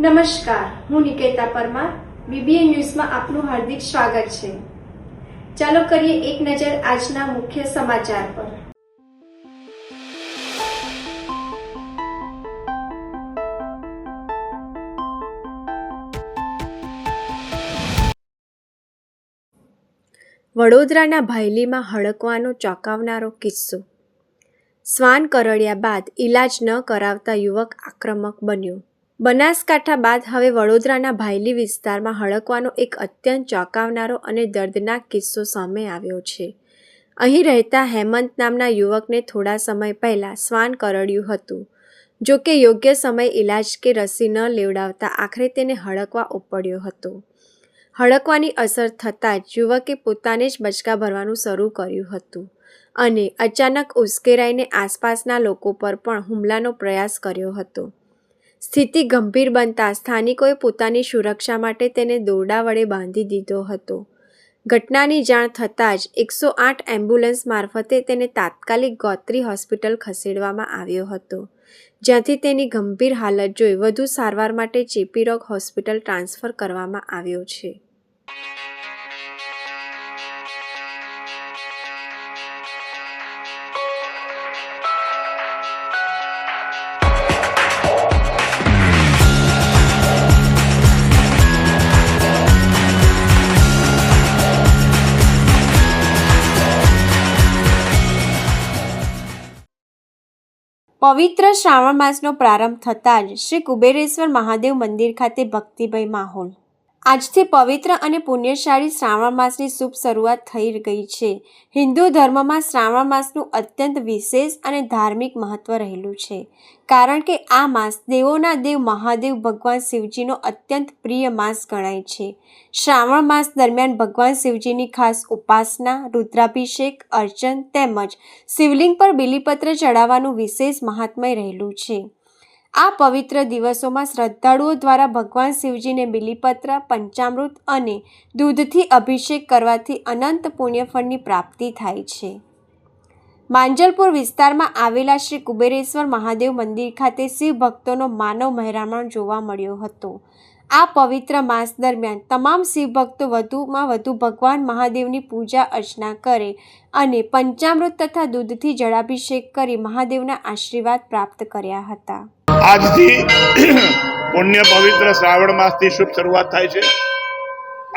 નમસ્કાર, હું નિકેતા પરમાર. બીબીએન ન્યૂઝમાં આપનું હાર્દિક સ્વાગત છે. ચાલો કરીએ એક નજર આજના મુખ્ય સમાચાર પર. વડોદરાના ભાયલીમાં હડકવાનો ચોંકાવનારો કિસ્સો. શ્વાન કરડ્યા બાદ ઈલાજ ન કરાવતા યુવક આક્રમક બન્યો. બનાસકાંઠા બાદ હવે વડોદરાના ભાયલી વિસ્તારમાં હડકવાનો એક અત્યંત ચોંકાવનારો અને દર્દનાક કિસ્સો સામે આવ્યો છે. અહીં રહેતા હેમંત નામના યુવકને થોડા સમય પહેલાં શ્વાન કરડ્યું હતું. જો કે યોગ્ય સમય ઈલાજ કે રસી ન લેવડાવતા આખરે તેને હડકવા ઉપડ્યો હતો. હડકવાની અસર થતાં જ યુવકે પોતાને જ બચકા ભરવાનું શરૂ કર્યું હતું અને અચાનક ઉશ્કેરાઈને આસપાસના લોકો પર પણ હુમલાનો પ્રયાસ કર્યો હતો. સ્થિતિ ગંભીર બનતા સ્થાનિકોએ પોતાની સુરક્ષા માટે તેને દોરડા વડે બાંધી દીધો હતો. ઘટનાની જાણ થતાં જ 108 એમ્બ્યુલન્સ મારફતે તેને તાત્કાલિક ગોત્રી હોસ્પિટલ ખસેડવામાં આવ્યો હતો, જ્યાંથી તેની ગંભીર હાલત જોઈ વધુ સારવાર માટે ચેપી રોગ હોસ્પિટલ ટ્રાન્સફર કરવામાં આવ્યો છે. પવિત્ર શ્રાવણ માસનો પ્રારંભ થતાં જ શ્રી કુબેરેશ્વર મહાદેવ મંદિર ખાતે ભક્તિમય માહોલ. આજથી પવિત્ર અને પુણ્યશાળી શ્રાવણ માસની શુભ શરૂઆત થઈ ગઈ છે. હિન્દુ ધર્મમાં શ્રાવણ માસનું અત્યંત વિશેષ અને ધાર્મિક મહત્વ રહેલું છે, કારણ કે આ માસ દેવોના દેવ મહાદેવ ભગવાન શિવજીનો અત્યંત પ્રિય માસ ગણાય છે. શ્રાવણ માસ દરમિયાન ભગવાન શિવજીની ખાસ ઉપાસના, રુદ્રાભિષેક, અર્ચન તેમજ શિવલિંગ પર બીલીપત્ર ચડાવવાનું વિશેષ મહાત્મય રહેલું છે. આ પવિત્ર દિવસોમાં શ્રદ્ધાળુઓ દ્વારા ભગવાન શિવજીને બીલીપત્ર, પંચામૃત અને દૂધથી અભિષેક કરવાથી અનંત પુણ્યફળની પ્રાપ્તિ થાય છે. માંજલપુર વિસ્તારમાં આવેલા શ્રી કુબેરેશ્વર મહાદેવ મંદિર ખાતે શિવ ભક્તોનો માનવ મહેરામણ જોવા મળ્યો હતો. આ પવિત્ર માસ દરમિયાન તમામ શિવ ભક્તો વધુમાં વધુ ભગવાન મહાદેવની પૂજા અર્ચના કરે અને પંચામૃત તથા દૂધથી જળાભિષેક કરી મહાદેવના આશીર્વાદ પ્રાપ્ત કર્યા હતા. આજથી પુણ્ય પવિત્ર શ્રાવણ માસથી શુભ શરૂઆત થાય છે.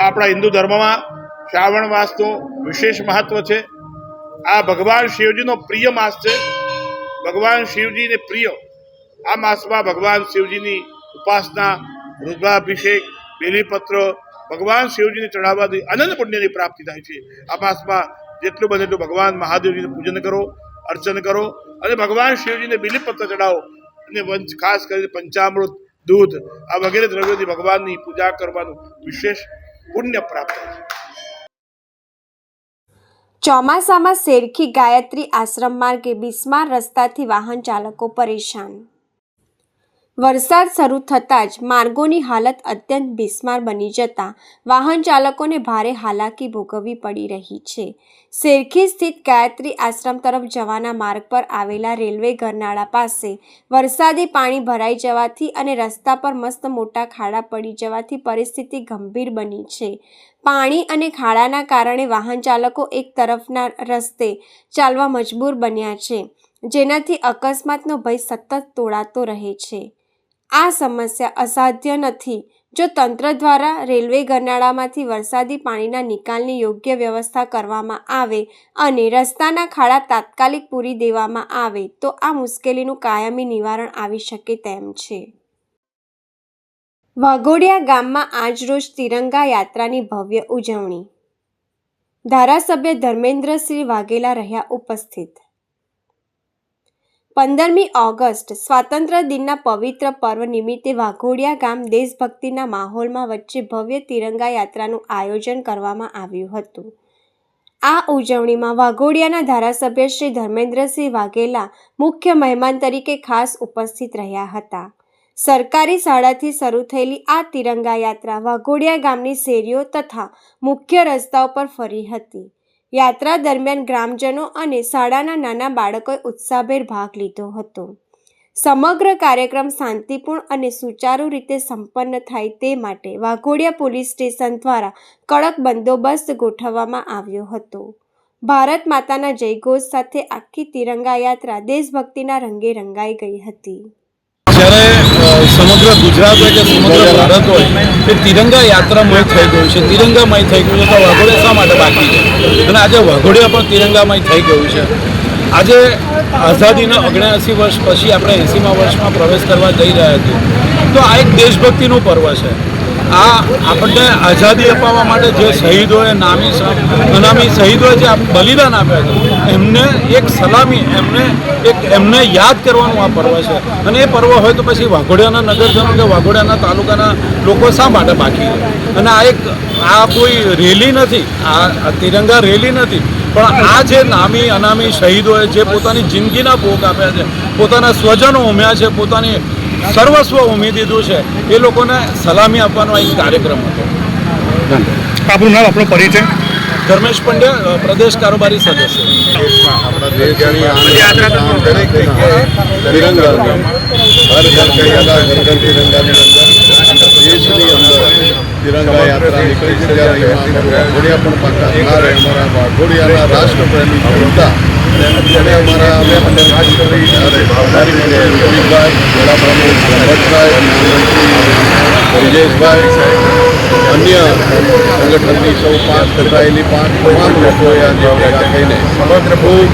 આપણા હિન્દુ ધર્મમાં શ્રાવણ માસનું વિશેષ મહત્વ છે. આ ભગવાન શિવજીનો પ્રિય માસ છે. ભગવાન શિવજીને પ્રિય આ માસમાં ભગવાન શિવજીની ઉપાસના, રુદ્રાભિષેક, બેલીપત્ર ભગવાન શિવજીને ચડાવવાથી અનંત પુણ્યની પ્રાપ્તિ થાય છે. આ માસમાં જેટલું બને એટલું ભગવાન મહાદેવજીનું પૂજન કરો, અર્ચન કરો અને ભગવાન શિવજીને બીલીપત્ર ચડાવો અને ખાસ કરીને પંચામૃત, દૂધ આ વગેરે દ્રવ્યોથી ભગવાનની પૂજા કરવાનું વિશેષ પુણ્ય પ્રાપ્ત થાય છે. ચોમાસામાં શેરખી ગાયત્રી આશ્રમ માર્ગે બિસ્માર રસ્તાથી વાહન ચાલકો પરેશાન. વરસાદ શરૂ થતાં જ માર્ગોની હાલત અત્યંત બિસ્માર બની જતા વાહન ચાલકોને ભારે હાલાકી ભોગવવી પડી રહી છે. શેરખી સ્થિત ગાયત્રી આશ્રમ તરફ જવાના માર્ગ પર આવેલા રેલવે ગરનાળા પાસે વરસાદી પાણી ભરાઈ જવાથી અને રસ્તા પર મસ્ત મોટા ખાડા પડી જવાથી પરિસ્થિતિ ગંભીર બની છે. પાણી અને ખાડાના કારણે વાહન ચાલકો એક તરફના રસ્તે ચાલવા મજબૂર બન્યા છે, જેનાથી અકસ્માતનો ભય સતત તોળાતો રહે છે. આ સમસ્યા અસાધ્ય નથી જો તંત્ર દ્વારા રેલવે ગરનાળામાંથી વરસાદી પાણીના નિકાલની યોગ્ય વ્યવસ્થા કરવામાં આવે અને રસ્તાના ખાડા તાત્કાલિક પૂરી દેવામાં આવે તો આ મુશ્કેલીનું કાયમી નિવારણ આવી શકે તેમ છે. વાઘોડિયા ગામમાં આજરોજ તિરંગા યાત્રાની ભવ્ય ઉજવણી. ધારાસભ્ય ધર્મેન્દ્રસિંહ વાઘેલા રહ્યા ઉપસ્થિત. 15મી ઓગસ્ટ સ્વાતંત્ર્ય દિનના પવિત્ર પર્વ નિમિત્તે વાઘોડિયા ગામ દેશભક્તિના માહોલમાં વચ્ચે ભવ્ય તિરંગા યાત્રાનું આયોજન કરવામાં આવ્યું હતું. આ ઉજવણીમાં વાઘોડિયાના ધારાસભ્ય શ્રી ધર્મેન્દ્રસિંહ વાઘેલા મુખ્ય મહેમાન તરીકે ખાસ ઉપસ્થિત રહ્યા હતા. સરકારી શાળાથી શરૂ થયેલી આ તિરંગા યાત્રા વાઘોડિયા ગામની શેરીઓ તથા મુખ્ય રસ્તાઓ પર ફરી હતી. યાત્રા દરમિયાન ગ્રામજનો અને શાળાના નાના બાળકોએ ઉત્સાહભેર ભાગ લીધો હતો. સમગ્ર કાર્યક્રમ શાંતિપૂર્ણ અને સુચારુ રીતે સંપન્ન થાય તે માટે વાઘોડિયા પોલીસ સ્ટેશન દ્વારા કડક બંદોબસ્ત ગોઠવવામાં આવ્યો હતો. ભારત માતાના જયઘોષ સાથે આખી તિરંગા યાત્રા દેશભક્તિના રંગે રંગાઈ ગઈ હતી. જ્યારે સમગ્ર ગુજરાત હોય કે સમગ્ર ભારત હોય એ તિરંગા યાત્રામય થઈ ગયું છે, તિરંગામય થઈ ગયું છે, તો વાઘોડિયા શા માટે બાકી છે? અને આજે વાઘોડિયા પણ તિરંગામય થઈ ગયું છે. આજે આઝાદીના 79 વર્ષ પછી આપણે 80મા વર્ષમાં પ્રવેશ કરવા જઈ રહ્યા છીએ, તો આ એક દેશભક્તિનું પર્વ છે. આ આપણને આઝાદી અપાવવા માટે જે શહીદોએ અનામી શહીદોએ જે બલિદાન આપ્યા છે એમને એક સલામી, એમને યાદ કરવાનું આ પર્વ છે. અને એ પર્વ હોય તો પછી વાઘોડિયાના નગરજનો કે વાઘોડિયાના તાલુકાના લોકો શા માટે બાકી છે? અને આ કોઈ રેલી નથી, આ તિરંગા રેલી નથી, પણ આ જે નામી અનામી શહીદોએ જે પોતાની જિંદગીના ભોગ આપ્યા છે, પોતાના સ્વજનો ઉમ્યા છે, પોતાની સર્વસ્વ ઉમી દીધું છે, એ લોકોને સલામી આપવાનો એક કાર્યક્રમ હતો. આપણું નામ, આપણો પરિચય? ધર્મેશ પંડ્યા, પ્રદેશ કારોબારી સદસ્ય. આપણા દેશની દરેક જગ્યાએ તિરંગા, હર ઘર તિરંગા, ઘર તિરંગાની અંદર દેશની અંદર તિરંગા યાત્રા નીકળી છે. ત્યારે વાઘોડિયા પણ પાછા અમારે અમારા વાઘોડિયાના રાષ્ટ્રપ્રેમી જનતા અને અમારા રાષ્ટ્રપતિ મોદીભાઈ, વડાપ્રમુખ ભટ્ટભાઈ, પ્રધાનમંત્રી બ્રિજેશભાઈ, અન્ય સંગઠનની સૌ ચૂંટાયેલી તમામ લોકોએ આજે ભેગા થઈને ખૂબ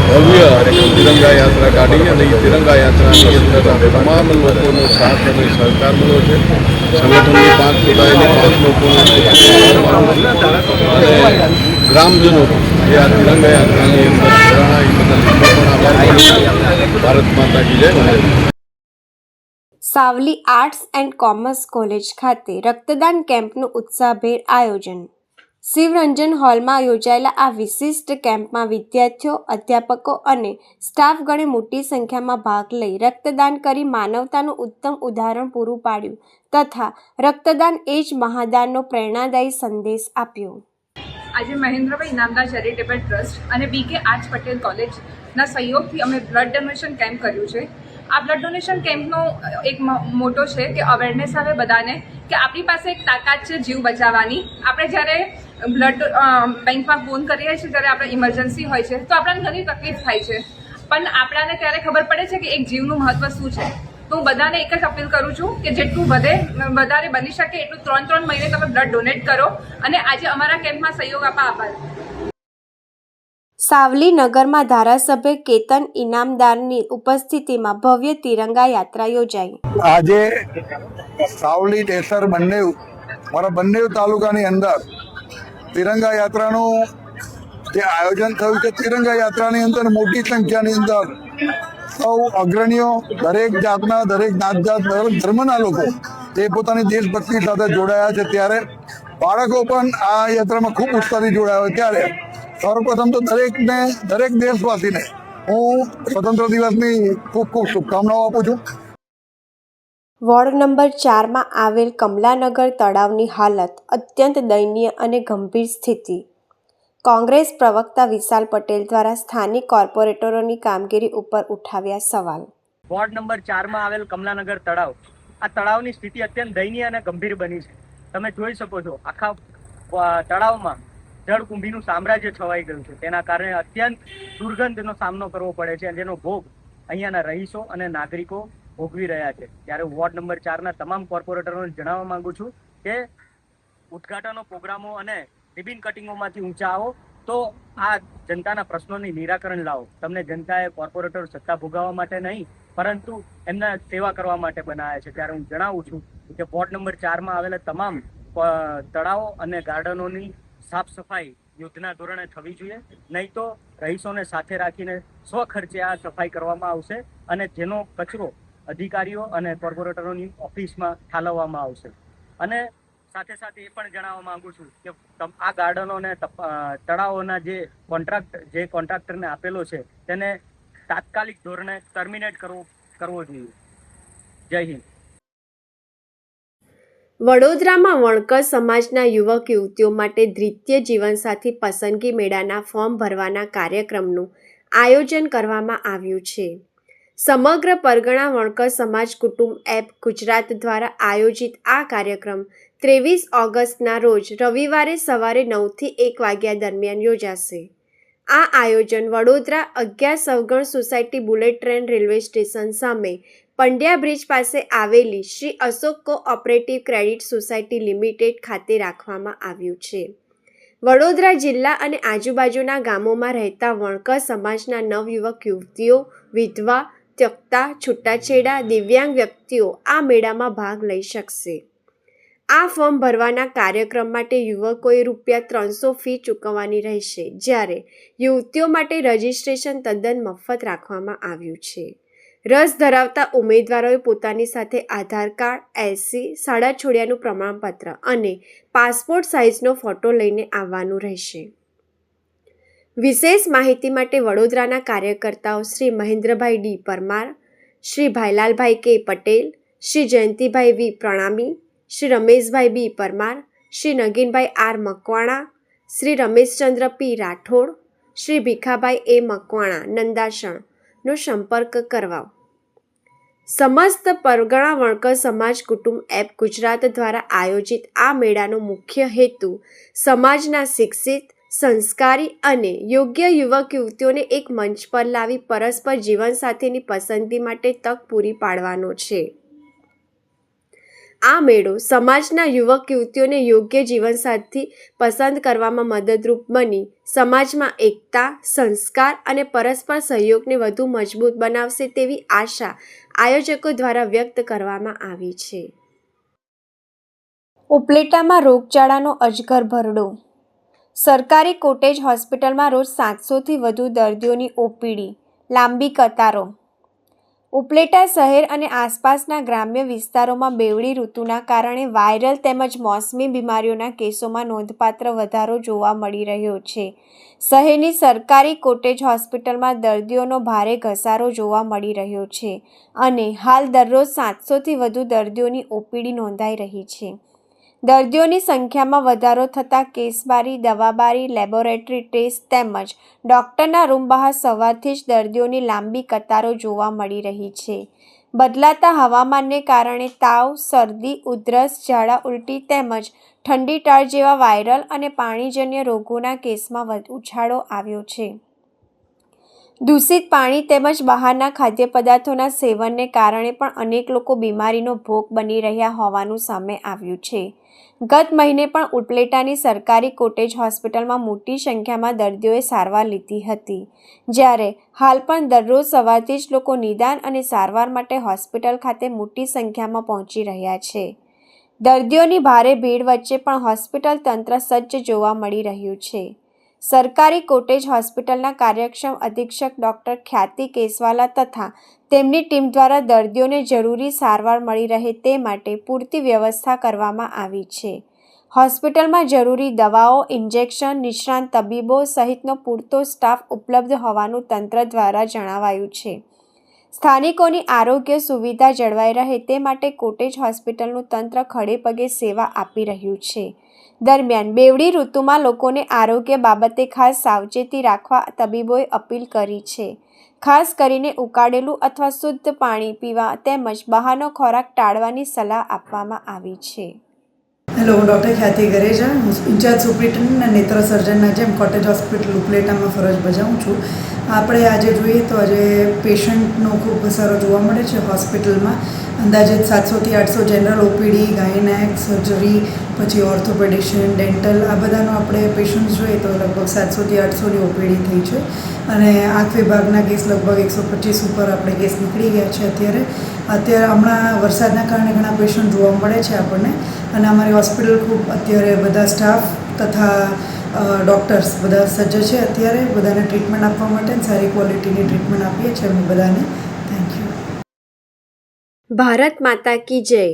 ભવ્ય તિરંગા યાત્રા કાઢી અને એ તિરંગા યાત્રાની અંદર તમામ લોકોનો સાથ અને સહકાર મળ્યો છે. સંગઠનની ચૂંટાયેલી લોકોનો અને ગ્રામજનો એ આ તિરંગા યાત્રાની અંદર જોડાણા, એ બધા પણ આભાર. ભારત માતા કી જય. Savli arts and commerce college ખાતે રક્તદાન કેમ્પનું ઉત્સાહભેર આયોજન. શિવરંજન હોલમાં યોજાયેલા આ વિશિષ્ટ કેમ્પમાં વિદ્યાર્થીઓ, અધ્યાપકો અને સ્ટાફગણે મોટી સંખ્યામાં ભાગ લઈ રક્તદાન કરી માનવતાનું ઉત્તમ ઉદાહરણ પૂરું પાડ્યું તથા રક્તદાન એ જ મહાદાનનો પ્રેરણાદાયી સંદેશ આપ્યો. આજે મહેન્દ્રભાઈ ઇનામદાર ચેરિટેબલ ટ્રસ્ટ અને બીકે આર્ટ્સ પટેલ કોલેજના સહયોગથી અમે બ્લડ ડોનેશન કેમ્પ કર્યું છે. આ બ્લડ ડોનેશન કેમ્પનો એક મોટો છે કે અવેરનેસ આવે બધાને કે આપણી પાસે એક તાકાત છે જીવ બચાવવાની. આપણે જ્યારે બ્લડ બેંકમાં ફોન કરીએ છીએ ત્યારે આપણે ઇમરજન્સી હોય છે તો આપણને ઘણી તકલીફ થાય છે, પણ આપણાને ત્યારે ખબર પડે છે કે એક જીવનું મહત્ત્વ શું છે. તો હું બધાને એક જ અપીલ કરું છું કે જેટલું વધારે બની શકે એટલું 3 મહિને તમે બ્લડ ડોનેટ કરો અને આજે અમારા કેમ્પમાં સહયોગ આપવા આભાર. સાવલી નગરમાં ધારાસભ્ય કેતન ઇનામદારની ઉપસ્થિતિમાં ભવ્ય તિરંગા યાત્રા યોજાઈ. આજે સાવલી, ટેસર બંને તાલુકાની અંદર તિરંગા યાત્રાનું જે આયોજન થયું છે, તિરંગા યાત્રાની અંદર મોટી સંખ્યાની અંદર સૌ અગ્રણીઓ, દરેક જાતના, દરેક નાતજાત, દરેક ધર્મના લોકો એ પોતાની દેશભક્તિ સાથે જોડાયા છે. ત્યારે બાળકો પણ આ યાત્રામાં ખૂબ ઉત્સાહથી જોડાયા હોય. ત્યારે સર્વપ્રથમ તો દરેક દેશવાસીને હું સ્વતંત્ર દિવસની ખૂબ ખૂબ શુભકામનાઓ આપું છું. વોર્ડ નંબર 4માં આવેલ કમલાનગર તળાવની હાલત અત્યંત દયનીય અને ગંભીર સ્થિતિ. કોંગ્રેસ પ્રવક્તા વિશાલ પટેલ દ્વારા સ્થાનિક કોર્પોરેટરોની કામગીરી ઉપર ઉઠાવ્યા સવાલ. વોર્ડ નંબર 4માં આવેલ કમલાનગર તળાવ, આ તળાવની સ્થિતિ અત્યંત દયનીય અને ગંભીર બની છે. તમે જોઈ શકો છો આખા તળાવમાં જળકુંભીનું સામ્રાજ્ય છવાઈ ગયું છે. તેના કારણે અત્યંત દુર્ગંધનો સામનો કરવો પડે છે અને જેનો ભોગ અહીંયાના રહીશો અને નાગરિકો ભોગવી રહ્યા છે. ત્યારે વોર્ડ નંબર 4ના તમામ કોર્પોરેટરોને જણાવવા માંગુ છું કે ઉદ્ઘાટનો, પ્રોગ્રામો અને રિબિન કટિંગોમાંથી ઊંચા આવો તો આ જનતાના પ્રશ્નોની નિરાકરણ લાવો. તમને જનતાએ કોર્પોરેટર સત્તા ભોગવવા માટે નહીં પરંતુ એમના સેવા કરવા માટે બનાવ્યા છે. ત્યારે હું જણાવું છું કે વોર્ડ નંબર 4માં આવેલા તમામ તળાવો અને ગાર્ડનોની સાફ સફાઈ યુદ્ધના ધોરણે થવી જોઈએ, નહીં તો રહીશોને સાથે રાખીને સ્વખર્ચે આ સફાઈ કરવામાં આવશે અને જેનો કચરો અધિકારીઓ અને કોર્પોરેટરોની ઓફિસમાં ઠાલવવામાં આવશે. અને સાથે સાથે એ પણ જણાવવા માંગુ છું કે આ ગાર્ડનો અને તળાવોના જે કોન્ટ્રાક્ટરને આપેલો છે તેને તાત્કાલિક ધોરણે ટર્મિનેટ કરવો જોઈએ. જય હિન્દ. વડોદરામાં વણકર સમાજના યુવક યુવતીઓ માટે દ્વિતીય જીવનસાથી પસંદગી મેળાના ફોર્મ ભરવાના કાર્યક્રમનું આયોજન કરવામાં આવ્યું છે. સમગ્ર પરગણા વણકર સમાજ કુટુંબ એપ ગુજરાત દ્વારા આયોજિત આ કાર્યક્રમ 23 ઓગસ્ટના રોજ રવિવારે સવારે 9થી 1 વાગ્યા દરમિયાન યોજાશે. આ આયોજન વડોદરા 11 સવગણ society bullet train railway station સામે પંડ્યા બ્રિજ પાસે આવેલી Shri Ashok cooperative credit society limited ખાતે રાખવામાં આવ્યું છે. વડોદરા જિલ્લા અને આજુબાજુના ગામોમાં રહેતા વણકર સમાજના નવયુવક યુવતીઓ, વિધવા, ત્યક્તા, છૂટાછેડા, દિવ્યાંગ વ્યક્તિઓ આ મેળામાં ભાગ લઈ શકશે. આ ફોર્મ ભરવાના કાર્યક્રમ માટે યુવકોએ ₹300 ફી ચૂકવવાની રહેશે, જ્યારે યુવતીઓ માટે રજિસ્ટ્રેશન તદ્દન મફત રાખવામાં આવ્યું છે. રસ ધરાવતા ઉમેદવારોએ પોતાની સાથે આધાર કાર્ડ, એલસી, શાળા છોડ્યાનું પ્રમાણપત્ર અને પાસપોર્ટ સાઇઝનો ફોટો લઈને આવવાનું રહેશે. વિશેષ માહિતી માટે વડોદરાના કાર્યકર્તાઓ શ્રી મહેન્દ્રભાઈ ડી પરમાર, શ્રી ભાઈલાલભાઈ કે પટેલ, શ્રી જયંતિભાઈ વી પ્રણામી, શ્રી રમેશભાઈ બી પરમાર, શ્રી નગીનભાઈ આર મકવાણા, શ્રી રમેશચંદ્ર પી રાઠોડ, શ્રી ભીખાભાઈ એ મકવાણા નંદાસણનો સંપર્ક કરવા. સમસ્ત પરગણા વણકર સમાજ કુટુંબ એપ ગુજરાત દ્વારા આયોજિત આ મેળાનો મુખ્ય હેતુ સમાજના શિક્ષિત, સંસ્કારી અને યોગ્ય યુવક યુવતીઓને એક મંચ પર લાવી પરસ્પર જીવનસાથીની પસંદગી માટે તક પૂરી પાડવાનો છે. આ મેળો સમાજના યુવક યુવતીઓને યોગ્ય જીવનસાથી પસંદ કરવામાં મદદરૂપ બની સમાજમાં એકતા, સંસ્કાર અને પરસ્પર સહયોગને વધુ મજબૂત બનાવશે તેવી આશા આયોજકો દ્વારા વ્યક્ત કરવામાં આવી છે. ઉપલેટામાં રોગચાળાનો અજગર ભરડો. સરકારી કોટેજ હોસ્પિટલમાં રોજ 700થી વધુ દર્દીઓની ઓપીડી, લાંબી કતારો. ઉપલેટા શહેર અને આસપાસના ગ્રામ્ય વિસ્તારોમાં બેવડી ઋતુના કારણે વાયરલ તેમજ મોસમી બીમારીઓના કેસોમાં નોંધપાત્ર વધારો જોવા મળી રહ્યો છે. શહેરની સરકારી કોટેજ હોસ્પિટલમાં દર્દીઓનો ભારે ઘસારો જોવા મળી રહ્યો છે અને હાલ દરરોજ 700થી વધુ દર્દીઓની ઓપીડી નોંધાઈ રહી છે. દર્દીઓની સંખ્યામાં વધારો થતાં કેસબારી, દવાબારી, લેબોરેટરી ટેસ્ટ તેમજ ડૉક્ટરના રૂમ બહાર સવારથી જ દર્દીઓની લાંબી કતારો જોવા મળી રહી છે. બદલાતા હવામાનને કારણે તાવ, શરદી, ઉધરસ, ઝાડા ઉલટી તેમજ ઠંડી ટાળ જેવા વાયરલ અને પાણીજન્ય રોગોના કેસમાં ઉછાળો આવ્યો છે. દૂષિત પાણી તેમજ બહારના ખાદ્ય પદાર્થોના સેવનને કારણે પણ અનેક લોકો બીમારીનો ભોગ બની રહ્યા હોવાનું સામે આવ્યું છે. ગત મહિને પણ ઉપલેટાની સરકારી કોટેજ હોસ્પિટલમાં મોટી સંખ્યામાં દર્દીઓએ સારવાર લીધી હતી, જ્યારે હાલ પણ દરરોજ સવારથી જ લોકો નિદાન અને સારવાર માટે હોસ્પિટલ ખાતે મોટી સંખ્યામાં પહોંચી રહ્યા છે. દર્દીઓની ભારે ભીડ વચ્ચે પણ હોસ્પિટલ તંત્ર સજ્જ જોવા મળી રહ્યું છે. સરકારી કોટેજ હોસ્પિટલના કાર્યક્ષમ અધિક્ષક ડૉક્ટર ખ્યાતિ કેસવાલા તથા તેમની ટીમ દ્વારા દર્દીઓને જરૂરી સારવાર મળી રહે તે માટે પૂરતી વ્યવસ્થા કરવામાં આવી છે. હોસ્પિટલમાં જરૂરી દવાઓ, ઇન્જેક્શન, નિષ્ણાંત તબીબો સહિતનો પૂરતો સ્ટાફ ઉપલબ્ધ હોવાનું તંત્ર દ્વારા જણાવાયું છે. સ્થાનિકોની આરોગ્ય સુવિધા જળવાઈ રહે તે માટે કોટેજ હોસ્પિટલનું તંત્ર ખડેપગે સેવા આપી રહ્યું છે. દરમિયાન બેવડી ઋતુમાં લોકોને આરોગ્ય બાબતે ખાસ સાવચેતી રાખવા તબીબોએ અપીલ કરી છે. ખાસ કરીને ઉકાળેલું અથવા શુદ્ધ પાણી પીવા તેમજ બહારનો ખોરાક ટાળવાની સલાહ આપવામાં આવી છે. હેલો, હું ડૉક્ટર ખ્યાતિ ગરેજા, ઇન્ચાર્જ સુપ્રિન્ટેન્ડન્ટ અને નેત્ર સર્જનના જેમ કોટેજ હોસ્પિટલ ઉપલેટામાં ફરજ બજાવું છું. આપણે આજે જોઈએ તો આજે પેશન્ટનો ખૂબ ઘસારો જોવા મળે છે હોસ્પિટલમાં. અંદાજિત 700થી 800 જનરલ ઓપીડી, ગાયનેક, સર્જરી, પછી ઓર્થોપેડિશિયન, ડેન્ટલ આ બધાનો આપણે પેશન્ટ્સ જોઈએ તો લગભગ 700થી 800ની ઓપીડી થઈ છે અને આંખ વિભાગના કેસ લગભગ 125 ઉપર આપણે કેસ નીકળી ગયા છે. અત્યારે હમણાં વરસાદના કારણે ઘણા પેશન્ટ જોવા મળે છે આપણને અને અમારી હોસ્પિટલ ખૂબ અત્યારે બધા સ્ટાફ તથા ડૉક્ટર્સ બધા સજ્જ છે. અત્યારે બધાને ટ્રીટમેન્ટ આપવા માટે સારી ક્વોલિટીની ટ્રીટમેન્ટ આપીએ છીએ અમે બધાને. Thank you. ભારત માતા કી જય.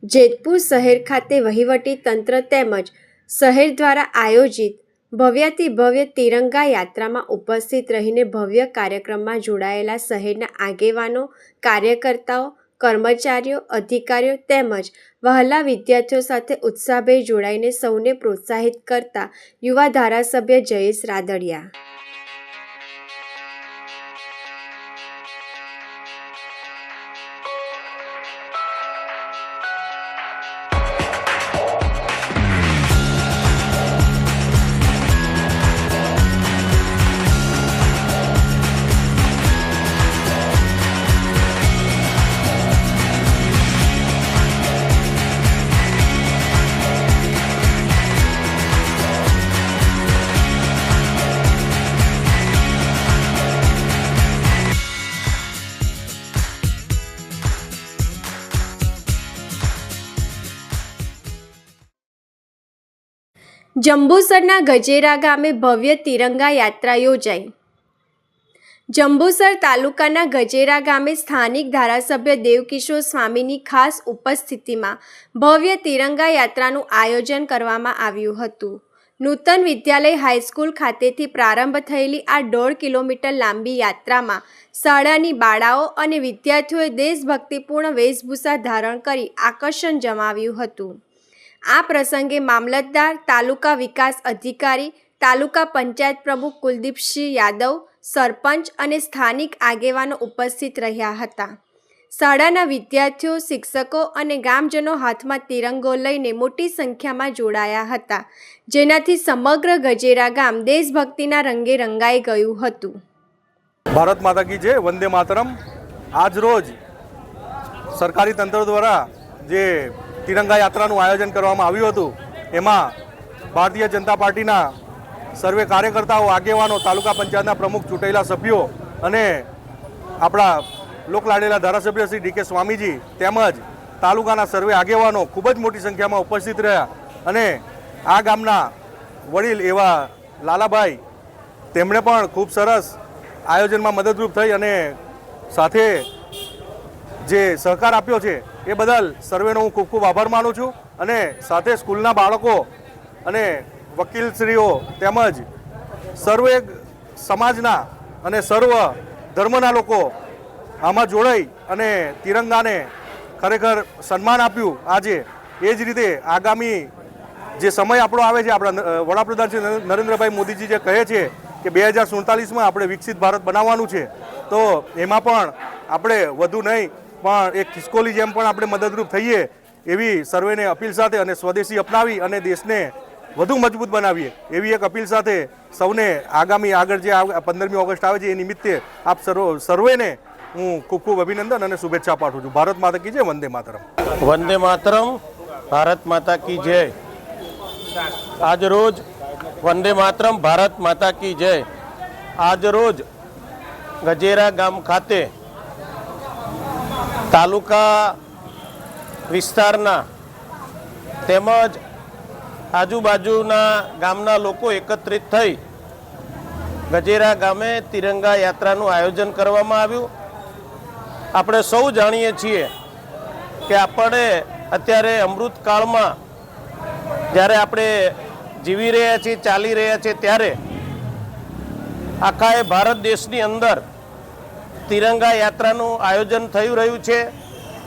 જેતપુર શહેર ખાતે વહીવટી તંત્ર તેમજ શહેર દ્વારા આયોજિત ભવ્યાતિ ભવ્ય તિરંગા યાત્રામાં ઉપસ્થિત રહીને ભવ્ય કાર્યક્રમમાં જોડાયેલા શહેરના આગેવાનો, કાર્યકર્તાઓ, કર્મચારીઓ, અધિકારીઓ તેમજ વહાલા વિદ્યાર્થીઓ સાથે ઉત્સાહભેર જોડાઈને સૌને પ્રોત્સાહિત કરતા યુવા ધારાસભ્ય જયેશ રાદડિયા. જંબુસરના ગજેરા ગામે ભવ્ય તિરંગા યાત્રા યોજાઈ. જંબુસર તાલુકાના ગજેરા ગામે સ્થાનિક ધારાસભ્ય દેવકિશોર સ્વામીની ખાસ ઉપસ્થિતિમાં ભવ્ય તિરંગા યાત્રાનું આયોજન કરવામાં આવ્યું હતું. નૂતન વિદ્યાલય હાઈસ્કૂલ ખાતેથી પ્રારંભ થયેલી આ 1.5 કિલોમીટર લાંબી યાત્રામાં શાળાની બાળાઓ અને વિદ્યાર્થીઓએ દેશભક્તિપૂર્ણ વેશભૂષા ધારણ કરી આકર્ષણ જમાવ્યું હતું. આ પ્રસંગે મામલતદાર, તાલુકા વિકાસ અધિકારી, તાલુકા પંચાયત પ્રમુખ કુલદીપસિંહ યાદવ, સરપંચ અને સ્થાનિક આગેવાનો ઉપસ્થિત રહ્યા હતા. શાળાના વિદ્યાર્થીઓ, શિક્ષકો અને ગામજનો હાથમાં તિરંગો લઈને મોટી સંખ્યામાં જોડાયા હતા, જેનાથી સમગ્ર ગજેરા ગામ દેશભક્તિના રંગે રંગાઈ ગયું હતું. ભારત માતા કી જય, વંદે માતરમ. આજ રોજ સરકારી તંત્ર દ્વારા જે તિરંગા યાત્રાનું આયોજન કરવામાં આવ્યું હતું, એમાં ભારતીય જનતા પાર્ટીના સર્વે કાર્યકર્તાઓ, આગેવાનો, તાલુકા પંચાયતના પ્રમુખ, ચૂંટાયેલા સભ્યો અને આપણા લોકલાડેલા ધારાસભ્ય શ્રી ડી.કે. સ્વામીજી તેમજ તાલુકાના સર્વે આગેવાનો ખૂબ જ મોટી સંખ્યામાં ઉપસ્થિત રહ્યા અને આ ગામના વડીલ એવા લાલાભાઈ, તેમણે પણ ખૂબ સરસ આયોજનમાં મદદરૂપ થઈ અને સાથે જે સહકાર આપ્યો છે એ બદલ સર્વેનો હું ખૂબ ખૂબ આભાર માનું છું. અને સાથે સ્કૂલના બાળકો અને વકીલશ્રીઓ તેમજ સર્વે સમાજના અને સર્વ ધર્મના લોકો આમાં જોડાઈ અને તિરંગાને ખરેખર સન્માન આપ્યું. આજે એ જ રીતે આગામી જે સમય આપણો આવે છે, આપણા વડાપ્રધાન શ્રી નરેન્દ્રભાઈ મોદીજી જે કહે છે કે 2047માં આપણે વિકસિત ભારત બનાવવાનું છે, તો એમાં પણ આપણે વધુ નહીં પણ એક ખિસકોલી જેમ પણ આપણે મદદરૂપ થઈએ એવી સર્વેને અપીલ સાથે અને સ્વદેશી અપનાવી અને દેશને વધુ મજબૂત બનાવીએ એવી એક અપીલ સાથે સૌને આગામી આગળ જે 15મી ઓગસ્ટ આવે છે એ નિમિત્તે આપ સર્વેને હું ખૂબ ખૂબ અભિનંદન અને શુભેચ્છા પાઠવું છું. ભારત માતા કી જય, વંદે માતરમ. વંદે માતરમ, ભારત માતા કી જય. આજ રોજ વંદે માતરમ, ભારત માતા કી જય. આજ રોજ ગજેરા ગામ ખાતે તાલુકા વિસ્તારના તેમજ આજુબાજુના ગામના લોકો એકત્રિત થઈ ગજેરા ગામે તિરંગા યાત્રાનું આયોજન કરવામાં આવ્યું. આપણે સૌ જાણીએ છીએ કે આપણે અત્યારે અમૃતકાળમાં જ્યારે આપણે જીવી રહ્યા છીએ, ચાલી રહ્યા છીએ, ત્યારે આખા એ ભારત દેશની અંદર તિરંગા યાત્રાનું આયોજન થઈ રહ્યું છે.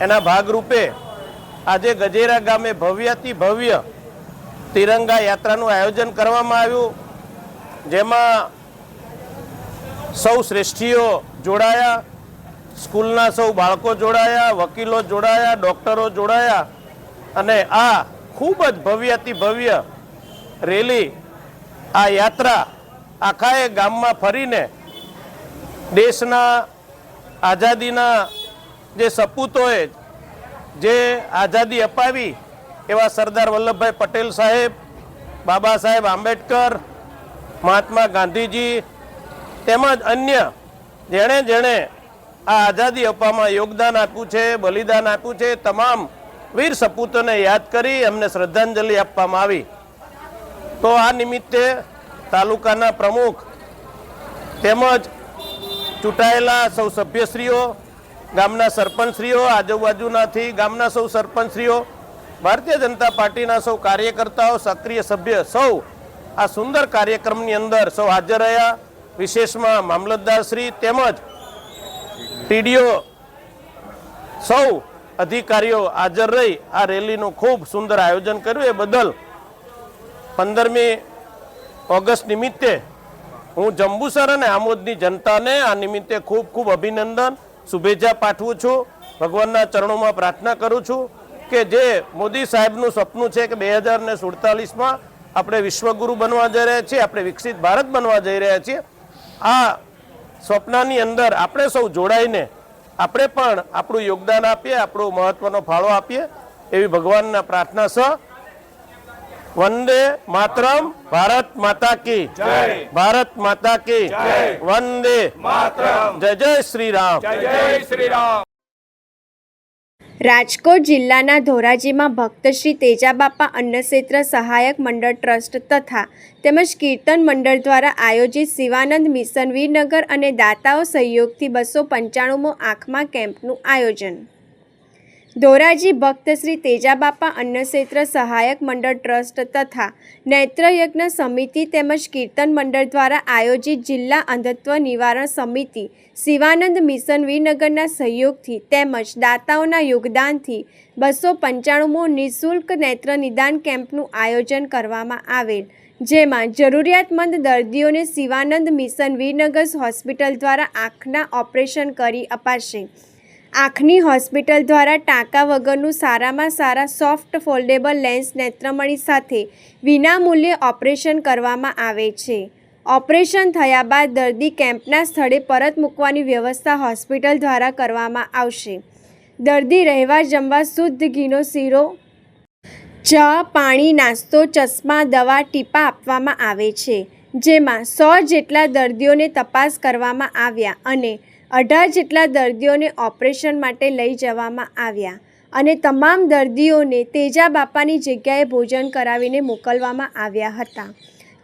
એના ભાગરૂપે આજે ગજેરા ગામે ભવ્યાતિ ભવ્ય તિરંગા યાત્રાનું આયોજન કરવામાં આવ્યું, જેમાં સૌ શ્રેષ્ઠીઓ જોડાયા, સ્કૂલના સૌ બાળકો જોડાયા, વકીલો જોડાયા, ડૉક્ટરો જોડાયા અને આ ખૂબ જ ભવ્યાતિ ભવ્ય રેલી, આ યાત્રા આખા એ ગામમાં ફરીને દેશના આઝાદીના જે સપૂતોએ જે આઝાદી અપાવી એવા સરદાર વલ્લભભાઈ પટેલ સાહેબ, બાબા સાહેબ આંબેડકર, મહાત્મા ગાંધીજી તેમજ અન્ય જેણે જેણે આ આઝાદી અપાવવામાં યોગદાન આપ્યું છે, બલિદાન આપ્યું છે, તમામ વીર સપૂતોને યાદ કરી એમને શ્રદ્ધાંજલિ આપવામાં આવી. તો આ નિમિત્તે તાલુકાના પ્રમુખ તેમજ ચૂંટાયેલા સૌ સભ્યશ્રીઓ, ગામના સરપંચશ્રીઓ, આજુબાજુનાથી ગામના સૌ સરપંચશ્રીઓ, ભારતીય જનતા પાર્ટીના સૌ કાર્યકર્તાઓ, સક્રિય સભ્ય સૌ આ સુંદર કાર્યક્રમની અંદર સૌ હાજર રહ્યા. વિશેષમાં મામલતદારશ્રી તેમજ ટીડીઓ સૌ અધિકારીઓ હાજર રહી આ રેલીનું ખૂબ સુંદર આયોજન કર્યું. એ બદલ 15મી ઓગસ્ટ નિમિત્તે હું જંબુસર અને આમોદની જનતાને આ નિમિત્તે ખૂબ ખૂબ અભિનંદન, શુભેચ્છા પાઠવું છું. ભગવાનના ચરણોમાં પ્રાર્થના કરું છું કે જે મોદી સાહેબનું સપનું છે કે 2047માં આપણે વિશ્વગુરુ બનવા જઈ રહ્યા છીએ, આપણે વિકસિત ભારત બનવા જઈ રહ્યા છીએ, આ સ્વપ્નની અંદર આપણે સૌ જોડાઈને આપણે પણ આપણું યોગદાન આપીએ, આપણો મહત્વનો ફાળો આપીએ એવી ભગવાનના પ્રાર્થના સહ વંદે માતરમ, ભારત માતા કી જય, ભારત માતા કી જય, વંદે માતરમ, જય જય શ્રી રામ, જય જય શ્રી રામ. રાજકોટ જિલ્લાના ધોરાજીમાં ભક્ત શ્રી તેજાબાપા અન્નક્ષેત્ર સહાયક મંડળ ટ્રસ્ટ તથા તેમજ કીર્તન મંડળ દ્વારા આયોજિત શિવાનંદ મિશન વીરનગર અને દાતાઓ સહયોગથી 295મો આંખમાં કેમ્પનું આયોજન. ધોરાજી ભક્ત શ્રી તેજાબાપા અન્નક્ષેત્ર સહાયક મંડળ ટ્રસ્ટ તથા નેત્રયજ્ઞ સમિતિ તેમજ કીર્તન મંડળ દ્વારા આયોજિત જિલ્લા અંધત્વ નિવારણ સમિતિ શિવાનંદ મિશન વીરનગરના સહયોગથી તેમજ દાતાઓના યોગદાનથી 295મો નિઃશુલ્ક નેત્ર નિદાન કેમ્પનું આયોજન કરવામાં આવેલ, જેમાં જરૂરિયાતમંદ દર્દીઓને શિવાનંદ મિશન વીરનગર હોસ્પિટલ દ્વારા આંખના ઓપરેશન કરી અપાશે. આંખની હોસ્પિટલ દ્વારા ટાંકા વગરનું સારામાં સારા સોફ્ટ ફોલ્ડેબલ લેન્સ નેત્રમણી સાથે વિનામૂલ્યે ઓપરેશન કરવામાં આવે છે. ઓપરેશન થયા બાદ દર્દી કેમ્પના સ્થળે પરત મૂકવાની વ્યવસ્થા હોસ્પિટલ દ્વારા કરવામાં આવશે. દર્દી રહેવા જમવા શુદ્ધ ઘીનો શીરો, ચા, પાણી, નાસ્તો, ચશ્મા, દવા, ટીપા આપવામાં આવે છે. જેમાં 100 જેટલા દર્દીઓને તપાસ કરવામાં આવ્યા અને 18 જેટલા દર્દીઓને ઓપરેશન માટે લઈ જવામાં આવ્યા અને તમામ દર્દીઓને તેજાબાપાની જગ્યાએ ભોજન કરાવીને મોકલવામાં આવ્યા હતા.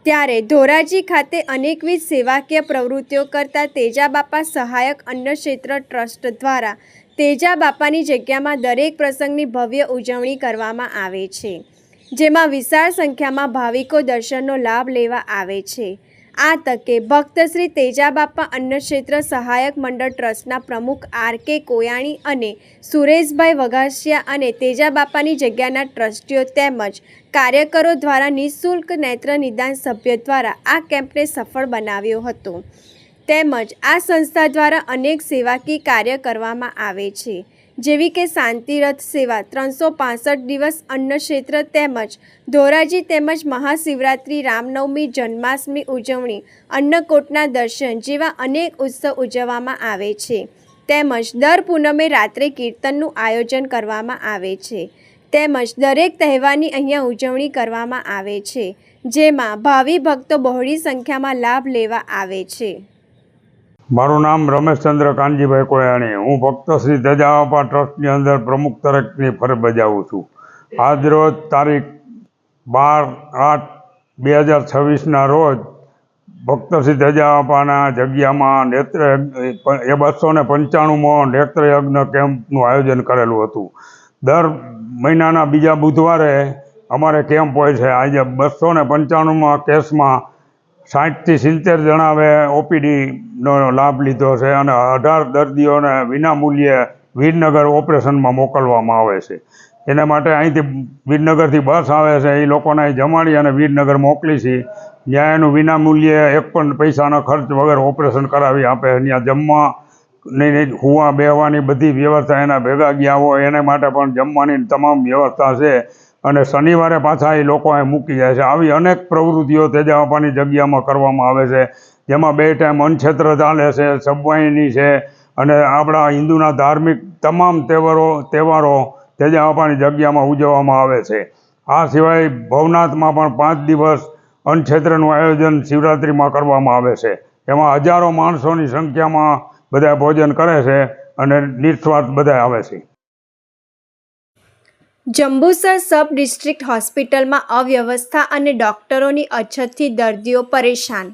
ત્યારે ધોરાજી ખાતે અનેકવિધ સેવાકીય પ્રવૃત્તિઓ કરતા તેજાબાપા સહાયક અન્નક્ષેત્ર ટ્રસ્ટ દ્વારા તેજાબાપાની જગ્યામાં દરેક પ્રસંગની ભવ્ય ઉજવણી કરવામાં આવે છે, જેમાં વિશાળ સંખ્યામાં ભાવિકો દર્શનનો લાભ લેવા આવે છે. આ તકે ભક્ત શ્રી તેજાબાપા અન્નક્ષેત્ર સહાયક મંડળ ટ્રસ્ટના પ્રમુખ R.K. કોયાણી અને સુરેશભાઈ વઘાસિયા અને તેજાબાપાની જગ્યાના ટ્રસ્ટીઓ તેમજ કાર્યકરો દ્વારા નિઃશુલ્ક નેત્ર નિદાન સભ્ય દ્વારા આ કેમ્પને સફળ બનાવ્યો હતો. તેમજ આ સંસ્થા દ્વારા અનેક સેવાકીય કાર્ય કરવામાં આવે છે, જેવી કે શાંતિરથ સેવા, 365 દિવસ અન્નક્ષેત્ર તેમજ ધોરાજી તેમજ મહાશિવરાત્રિ, રામનવમી, જન્માષ્ટમી ઉજવણી, અન્નકોટના દર્શન જેવા અનેક ઉત્સવ ઉજવવામાં આવે છે. તેમજ દર પૂનમે રાત્રે કીર્તનનું આયોજન કરવામાં આવે છે. તેમજ દરેક તહેવારની અહીંયા ઉજવણી કરવામાં આવે છે, જેમાં ભાવિ ભક્તો બહોળી સંખ્યામાં લાભ લેવા આવે છે. મારું નામ રમેશચંદ્ર કાનજીભાઈ કોયાણી. હું ભક્ત શ્રી તેજાબાપા ટ્રસ્ટની અંદર પ્રમુખ તરીકેની ફરજ બજાવું છું. આજરોજ તારીખ 12/8/2026ના રોજ ભક્ત શ્રી તેજાબાપાના જગ્યામાં નેત્ર 295મો નેત્રયજ્ઞ કેમ્પનું આયોજન કરેલું હતું. દર મહિનાના બીજા બુધવારે અમારે કેમ્પ હોય છે. આજે 295મા કેસમાં 60થી 70 જણાએ OPDનો લાભ લીધો છે અને 18 દર્દીઓને વિનામૂલ્યે વીરનગર ઓપરેશનમાં મોકલવામાં આવે છે. એના માટે અહીંથી વીરનગરથી બસ આવે છે, એ લોકોને અહીં જમાડી અને વીરનગર મોકલી છે. જ્યાં એનું વિનામૂલ્યે એક પણ પૈસાનો ખર્ચ વગર ઓપરેશન કરાવી આપે. ત્યાં જમવાની, હુવા બેહવાની બધી વ્યવસ્થા એના ભેગા ગયા હોય એને માટે પણ જમવાની તમામ વ્યવસ્થા છે અને શનિવારે પાછા એ લોકો અહીં મૂકી જાય છે. આવી અનેક પ્રવૃત્તિઓ તેજાબાપાની જગ્યામાં કરવામાં આવે છે, જેમાં 2 ટાઈમ અન્નક્ષેત્ર ચાલે છે, સબવાહિની છે અને આપણા હિન્દુના ધાર્મિક તમામ તહેવારો તેજાબાપાની જગ્યામાં ઉજવવામાં આવે છે. આ સિવાય ભવનાથમાં પણ 5 દિવસ અન્નક્ષેત્રનું આયોજન શિવરાત્રિમાં કરવામાં આવે છે. એમાં હજારો માણસોની સંખ્યામાં બધા ભોજન કરે છે અને નિસ્વાર્થ બધા આવે છે. જંબુસર સબ ડિસ્ટ્રિક્ટ હોસ્પિટલમાં અવ્યવસ્થા અને ડોક્ટરોની અછતથી દર્દીઓ પરેશાન.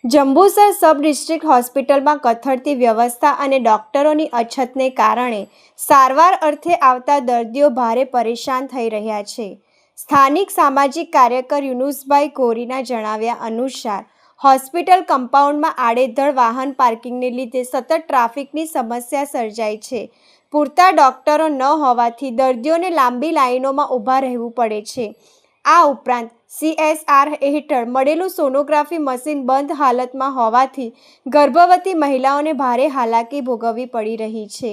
જંબુસર સબ ડિસ્ટ્રિક્ટ હોસ્પિટલમાં કથળતી વ્યવસ્થા અને ડોક્ટરોની અછતને કારણે સારવાર અર્થે આવતા દર્દીઓ ભારે પરેશાન થઈ રહ્યા છે. સ્થાનિક સામાજિક કાર્યકર યુનુસભાઈ ગોરીના જણાવ્યા અનુસાર હોસ્પિટલ કમ્પાઉન્ડમાં આડેધડ વાહન પાર્કિંગને લીધે સતત ટ્રાફિકની સમસ્યા સર્જાય છે. પૂરતા ડોક્ટરો ન હોવાથી દર્દીઓને લાંબી લાઈનોમાં ઊભા રહેવું પડે છે. આ ઉપરાંત CSR હેઠળ મળેલું સોનોગ્રાફી મશીન બંધ હાલતમાં હોવાથી ગર્ભવતી મહિલાઓને ભારે હાલાકી ભોગવવી પડી રહી છે.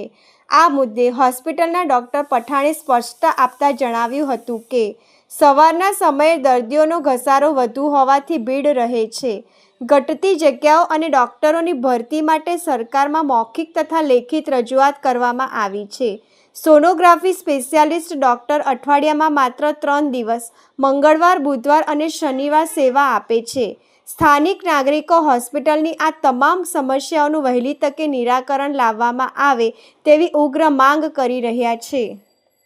આ મુદ્દે હોસ્પિટલના ડૉક્ટર પઠાણે સ્પષ્ટતા આપતા જણાવ્યું હતું કે સવારના સમયે દર્દીઓનો ઘસારો વધુ હોવાથી ભીડ રહે છે. ઘટતી જગ્યાઓ અને ડૉક્ટરોની ભરતી માટે સરકારમાં મૌખિક તથા લેખિત રજૂઆત કરવામાં આવી છે. સોનોગ્રાફી સ્પેશિયાલિસ્ટ ડૉક્ટર અઠવાડિયામાં માત્ર 3 દિવસ મંગળવાર, બુધવાર અને શનિવાર સેવા આપે છે. સ્થાનિક નાગરિકો હોસ્પિટલની આ તમામ સમસ્યાઓનું વહેલી તકે નિરાકરણ લાવવામાં આવે તેવી ઉગ્ર માંગ કરી રહ્યા છે.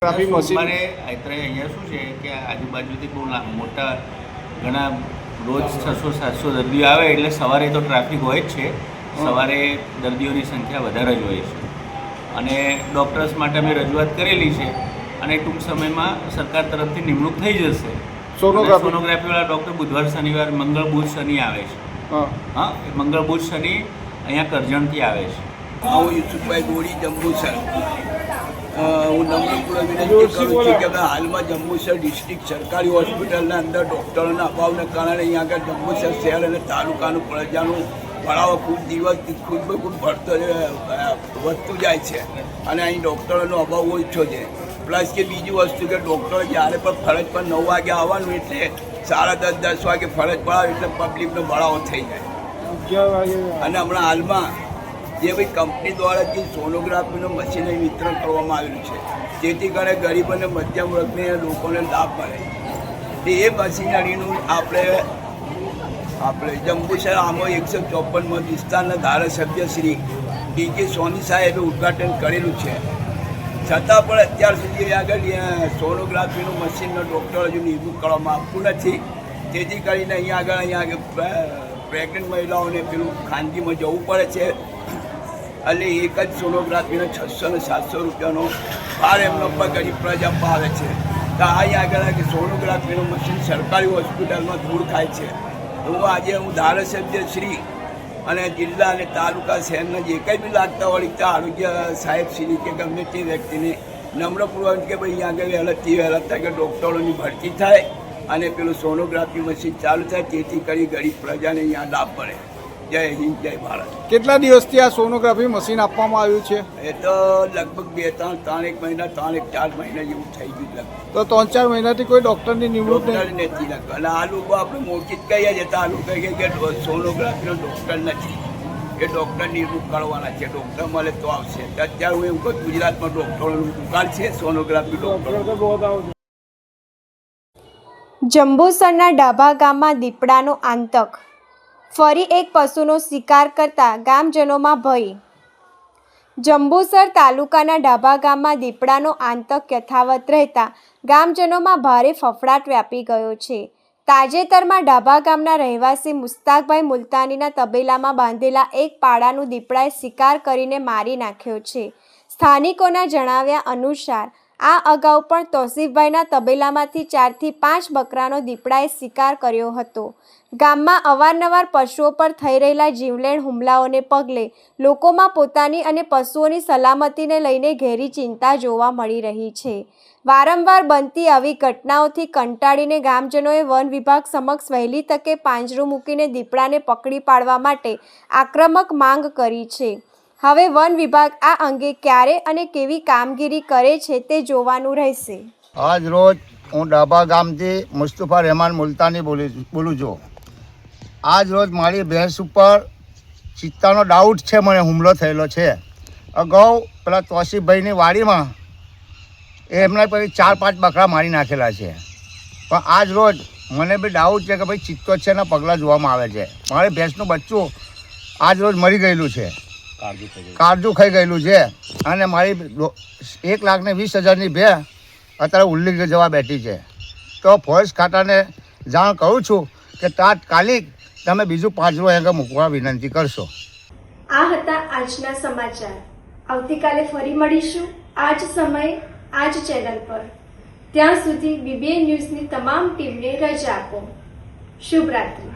સોમવારે અહીંયા શું છે કે આજુબાજુથી બહુ મોટા ઘણા રોજ 600-700 દર્દીઓ આવે એટલે સવારે તો ટ્રાફિક હોય જ છે. સવારે દર્દીઓની સંખ્યા વધારે જ હોય છે અને ડૉક્ટર્સ માટે અમે રજૂઆત કરેલી છે અને ટૂંક સમયમાં સરકાર તરફથી નિમણૂક થઈ જશે. સોનોગ્રાફીવાળા ડૉક્ટર બુધવાર, શનિવાર, મંગળ, બુધ, શનિ આવે છે. હા, મંગળ, બુધ, શનિ અહીંયા કરજણથી આવે છે. હું યુસુફભાઈ ગોળી, જંબુસર. હું નમ્રપૂર્વક વિનંતી કરું છું કે હાલમાં જંબુસર ડિસ્ટ્રિક્ટ સરકારી હોસ્પિટલના અંદર ડૉક્ટરોના અભાવને કારણે અહીંયા આગળ જંબુસર શહેર અને તાલુકાનું પ્રજાનું ભણાવો ખૂબ વધતું જાય છે અને અહીં ડૉક્ટરોનો અભાવ ઓછો છે. પ્લસ કે બીજી વસ્તુ કે ડૉક્ટરો જ્યારે પણ ફરજ પર 9 વાગે આવવાનું એટલે 10:30 વાગે ફરજ પર આવે એટલે પબ્લિકનો ભણાવો થઈ જાય. અને હમણાં હાલમાં જે ભાઈ કંપની દ્વારા જે સોનોગ્રાફીનું મશીન વિતરણ કરવામાં આવેલું છે જેથી કરીને ગરીબ અને મધ્યમ વર્ગને લોકોને લાભ મળે એ મશીનરીનું આપણે જંબુસર આમો 154 વિસ્તારના ધારાસભ્ય શ્રી ડી.કે. સોની સાહેબે ઉદ્ઘાટન કરેલું છે. છતાં પણ અત્યાર સુધી આગળ સોનોગ્રાફીનું મશીનનો ડૉક્ટર હજુ નિમણૂક કરવામાં આવતું નથી. જેથી કરીને અહીંયા આગળ પ્રેગ્નન્ટ મહિલાઓને પેલું ખાનગીમાં જવું પડે છે એટલે એક જ સોનોગ્રાફીનો 600 ને 700 રૂપિયાનો ભાર એમનો પર ગરીબ પ્રજા આવે છે. તો અહીંયા આગળ સોનોગ્રાફીનું મશીન સરકારી હોસ્પિટલમાં દૂર થાય છે. તો હું ધારાસભ્ય શ્રી અને જિલ્લા અને તાલુકા શહેરના જે કંઈ બી લાગતા હોય ત્યાં આરોગ્ય સાહેબ શ્રી કે ગમે તે વ્યક્તિને નમ્રપૂર્વક કે ભાઈ અહીંયા આગળ વહેલા થાય કે ડૉક્ટરોની ભરતી થાય અને પેલું સોનોગ્રાફી મશીન ચાલુ થાય જેથી કરી ગરીબ પ્રજાને અહીંયા લાભ મળે. જય હિન્દ, જય ભારત. કેટલા દિવસથી આ સોનોગ્રાફી મશીન આપવામાં આવ્યું છે? એ તો લગભગ 3 મહિના 4 મહિના જેવું થઈ ગયું. તો 3-4 મહિનાથી કોઈ ડૉક્ટરની નિમણૂક નથી લગતું અને આ લોકો આપણે મોટી જ કહીએ છીએ તો આ લોકો કહે કે સોનોગ્રાફીનો ડૉક્ટર નથી, એ ડૉક્ટર નિમણૂક કરવાના છે. ડૉક્ટર મળે તો આવશે. અત્યારે હું એવું કહું ગુજરાતમાં ડૉક્ટરોનું દુકાન છે સોનોગ્રાફી ડૉક્ટર. જંબુસરના ડાભા ગામમાં દીપડાનો આતંક. ફરી એક પશુનો શિકાર કરતા ગામજનોમાં ભય. જંબુસર તાલુકાના ડાભા ગામમાં દીપડાનો આતંક યથાવત રહેતા ગામજનોમાં ભારે ફફડાટ વ્યાપી ગયો છે. તાજેતરમાં ડાભા ગામના રહેવાસી મુસ્તાકભાઈ મુલતાનીના તબેલામાં બાંધેલા એક પાડાનું દીપડાએ શિકાર કરીને મારી નાખ્યો છે. સ્થાનિકોના જણાવ્યા અનુસાર આ અગાઉ પણ તોસીફભાઈના તબેલામાંથી 4 થી 5 બકરાનો દીપડાએ શિકાર કર્યો હતો. ગામમાં અવારનવાર પશુઓ પર થઈ રહેલા જીવલેણ હુમલાઓને પગલે લોકોમાં પોતાની અને પશુઓની સલામતીને લઈને ઘેરી ચિંતા જોવા મળી રહી છે. વારંવાર બનતી આવી ઘટનાઓથી કંટાળીને ગામજનોએ વન વિભાગ સમક્ષ વહેલી તકે પાંજરું મૂકીને દીપડાને પકડી પાડવા માટે આક્રમક માંગ કરી છે. હવે વન વિભાગ આ અંગે ક્યારે અને કેવી કામગીરી કરે છે તે જોવાનું રહેશે. આજ રોજ હું ડાભા ગામથી મુસ્તફા રહેમાન મુલતાની બોલું છું. આજ રોજ મારી ભેંસ ઉપર ચિત્તાનો ડાઉટ છે, મને હુમલો થયેલો છે. અગાઉ પેલા તોસીફભાઈની વાડીમાં એમના પછી 4-5 બકરા મારી નાખેલા છે. પણ આજ રોજ મને બી ડાઉટ છે કે ભાઈ ચિત્તો છે એના પગલાં જોવામાં આવે છે. મારી ભેંસનું બચ્ચું આજ રોજ મરી ગયેલું છે, કાળજું ખાઈ ગયેલું છે અને મારી 1,20,000ની ભેં અત્યારે ઉલ્લી જવા બેઠી છે. તો ફોરેસ્ટ ખાતાને જાણ કરું છું કે તાત્કાલિક તમે બીજું પાંજરું અહીંયા મૂકવા વિનંતી કરશો. આ હતા આજના સમાચાર. આવતીકાલે ફરી મળીશું આ જ સમયે આ જ ચેનલ પર. ત્યાં સુધી BBN ન્યૂઝની તમામ ટીમને રજા આપો. શુભ રાત્રિ.